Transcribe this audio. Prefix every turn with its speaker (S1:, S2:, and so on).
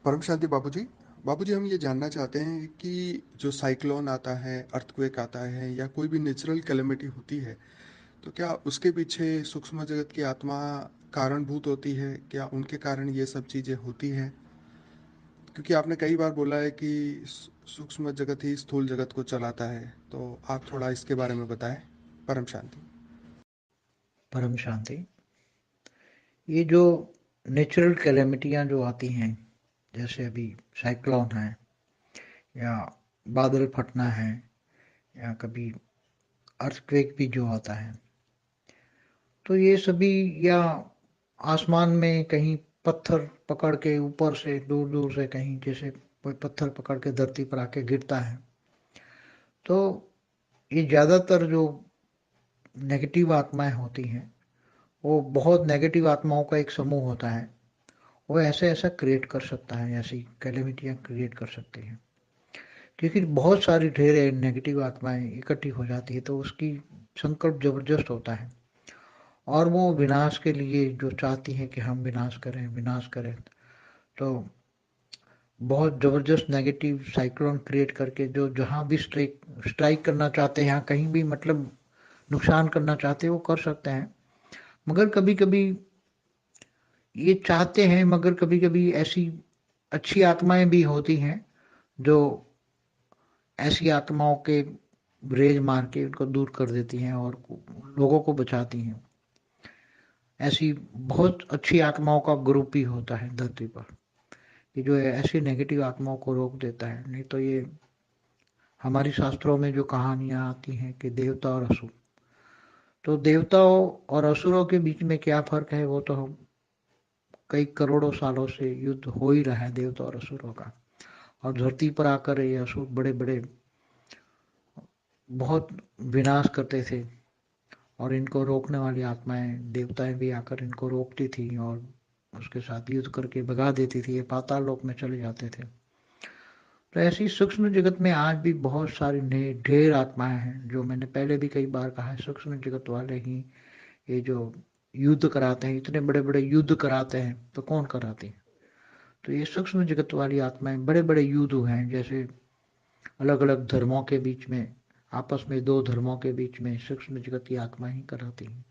S1: परम शांति बाबूजी। बाबूजी, हम ये जानना चाहते हैं कि जो साइक्लोन आता है, अर्थक्वेक आता है या कोई भी नेचुरल कैलेमिटी होती है, तो क्या उसके पीछे सूक्ष्म जगत की आत्मा कारणभूत होती है? क्या उनके कारण ये सब चीज़ें होती हैं? क्योंकि आपने कई बार बोला है कि सूक्ष्म जगत ही स्थूल जगत को चलाता है, तो आप थोड़ा इसके बारे में बताएं। परम शांति।
S2: परम शांति। ये जो नेचुरल कैलेमिटियाँ जो आती हैं, जैसे अभी साइक्लोन है या बादल फटना है या कभी अर्थक्वेक भी जो आता है, तो ये सभी या आसमान में कहीं पत्थर पकड़ के ऊपर से दूर दूर से कहीं जैसे कोई पत्थर पकड़ के धरती पर आके गिरता है, तो ये ज़्यादातर जो नेगेटिव आत्माएं होती हैं, वो बहुत नेगेटिव आत्माओं का एक समूह होता है। वो ऐसे ऐसा क्रिएट कर सकता है, ऐसी कैलेमिटियाँ क्रिएट कर सकती हैं, क्योंकि बहुत सारी ढेर नेगेटिव आत्माएं इकट्ठी हो जाती है, तो उसकी संकल्प जबरदस्त होता है और वो विनाश के लिए जो चाहती हैं कि हम विनाश करें विनाश करें, तो बहुत जबरदस्त नेगेटिव साइक्लोन क्रिएट करके जो जहाँ भी स्ट्राइक स्ट्राइक करना चाहते हैं, यहाँ कहीं भी मतलब नुकसान करना चाहते हैं, वो कर सकते हैं। मगर कभी कभी ये चाहते हैं, मगर कभी कभी ऐसी अच्छी आत्माएं भी होती हैं जो ऐसी आत्माओं के रेज मार के उनको दूर कर देती हैं और लोगों को बचाती हैं। ऐसी बहुत अच्छी आत्माओं का ग्रुप ही होता है धरती पर कि जो ऐसी नेगेटिव आत्माओं को रोक देता है। नहीं तो ये हमारी शास्त्रों में जो कहानियां आती हैं कि देवता और असुर, तो देवताओं और असुरों के बीच में क्या फर्क है, वो तो हम कई करोड़ों सालों से युद्ध हो ही रहा है देवता और असुरों का। और धरती पर आकर ये असुर बड़े बड़े बहुत विनाश करते थे और इनको रोकने वाली आत्माएं देवताएं भी आकर इनको रोकती थी और उसके साथ युद्ध करके भगा देती थी, ये पाताल लोक में चले जाते थे। तो ऐसी सूक्ष्म जगत में आज भी बहुत सारी ढेर आत्माएं हैं, जो मैंने पहले भी कई बार कहा है, सूक्ष्म जगत वाले ही ये जो युद्ध कराते हैं, इतने बड़े बड़े युद्ध कराते हैं, तो कौन कराते हैं? तो ये सूक्ष्म जगत वाली आत्माएं बड़े बड़े युद्ध हुए हैं, जैसे अलग अलग धर्मों के बीच में, आपस में दो धर्मों के बीच में सूक्ष्म जगत की आत्मा ही कराती हैं।